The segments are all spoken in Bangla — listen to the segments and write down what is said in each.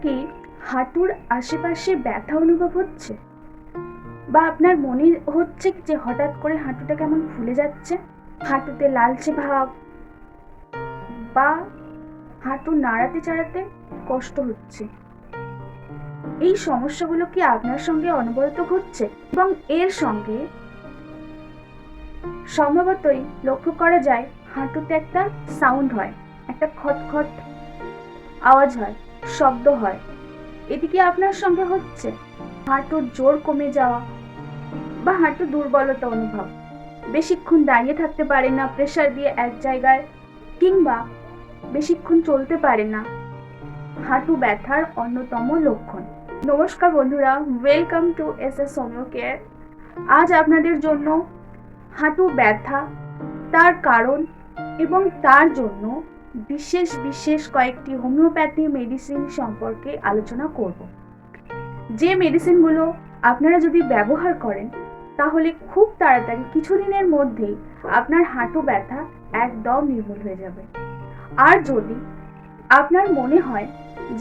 কি হাঁটুর আশেপাশে ব্যথা অনুভব হচ্ছে? বা আপনার মনে হচ্ছে যে হঠাৎ করে হাঁটুটা কেমন ফুলে যাচ্ছে, হাঁটুতে লালচে ভাব, বা হাঁটু নাড়াতে চাড়াতে কষ্ট হচ্ছে? এই সমস্যাগুলো কি আপনার সঙ্গে অনবরত ঘটছে? এবং এর সঙ্গে সম্ভবতই লক্ষ্য করা যায় হাঁটুতে একটা সাউন্ড হয়, একটা খটখট আওয়াজ হয়, শব্দ হয়। এটি কি আপনার সঙ্গে হচ্ছে? হাঁটুর জোর কমে যাওয়া বা হাঁটু দুর্বলতা অনুভব, বেশিক্ষণ দাঁড়িয়ে থাকতে পারে না প্রেসার দিয়ে এক জায়গায়, কিংবা বেশিক্ষণ চলতে পারে না, হাঁটু ব্যথার অন্যতম লক্ষণ। নমস্কার বন্ধুরা, welcome to SS homeo care. আজ আপনাদের জন্য হাঁটু ব্যথা, তার কারণ এবং তার জন্য বিশেষ বিশেষ কয়েকটি হোমিওপ্যাথি মেডিসিন সম্পর্কে আলোচনা করব। যে মেডিসিনগুলো আপনারা যদি ব্যবহার করেন তাহলে খুব তাড়াতাড়ি কিছুদিনের মধ্যেই আপনার হাঁটু ব্যথা একদম নির্মূল হয়ে যাবে। আর যদি আপনার মনে হয়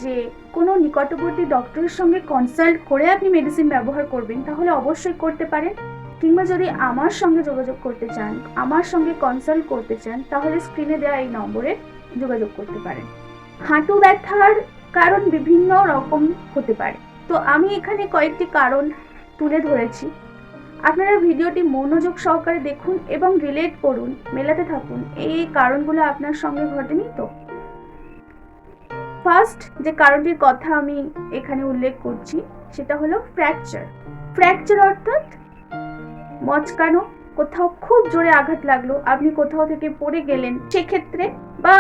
যে কোনো নিকটবর্তী ডক্টরের সঙ্গে কনসাল্ট করে আপনি মেডিসিন ব্যবহার করবেন, তাহলে অবশ্যই করতে পারেন। কিংবা যদি আমার সঙ্গে যোগাযোগ করতে চান, আমার সঙ্গে কনসাল্ট করতে চান, তাহলে স্ক্রিনে দেওয়া এই নম্বরে যোগাযোগ করতে পারেন। হাঁটু ব্যথার কারণ বিভিন্ন রকম হতে পারে, তো আমি এখানে কয়েকটি কারণ তুলে ধরেছি। আপনারা ভিডিওটি মনোযোগ সহকারে দেখুন এবং রিলেট করুন, মেলাতে থাকুন। এই কারণগুলো আপনার সঙ্গে ঘটেনি তো? ফার্স্ট যে কারণটির কথা আমি এখানে উল্লেখ করছি সেটা হলো ফ্র্যাকচার। ফ্র্যাকচার অর্থাৎ মচকানো, কোথাও খুব জোরে আঘাত লাগলো, আপনি কোথাও থেকে পড়ে গেলেন, সেক্ষেত্রে, বা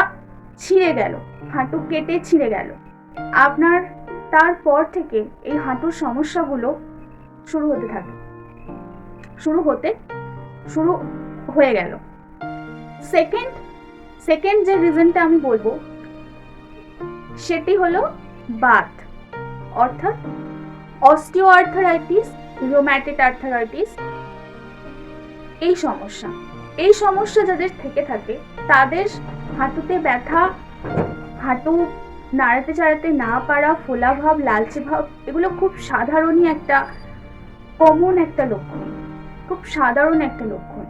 ছিঁড়ে গেল, হাঁটু কেটে ছিঁড়ে গেল, আপনার তারপর থেকে এই হাঁটুর সমস্যাগুলো শুরু হয়ে গেল। সেকেন্ড যে রিজনটা আমি বলবো সেটি হলো বাত, অর্থাৎ অস্টিও আর্থারাইটিস, রোম্যাটিক আর্থারাইটিস। এই সমস্যা যাদের থেকে থাকে তাদের হাঁটুতে ব্যথা, হাঁটু নাড়াতে চাড়াতে না পারা, ফোলা ভাব, লালচে ভাব, এগুলো খুব সাধারণ একটা লক্ষণ।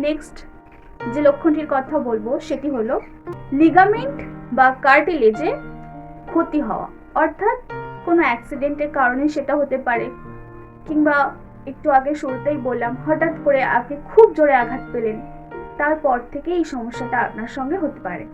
নেক্সট যে লক্ষণটির কথা বলবো সেটি হলো লিগামেন্ট বা কার্টিলেজে ক্ষতি হওয়া, অর্থাৎ কোনো অ্যাক্সিডেন্টের কারণে সেটা হতে পারে, কিংবা একটু আগে শুরুতেই বললাম হঠাৎ করে আপনি খুব জোরে আঘাত পেলেন, তারপর থেকে এই সমস্যাটা আপনার সঙ্গে হতে পারে।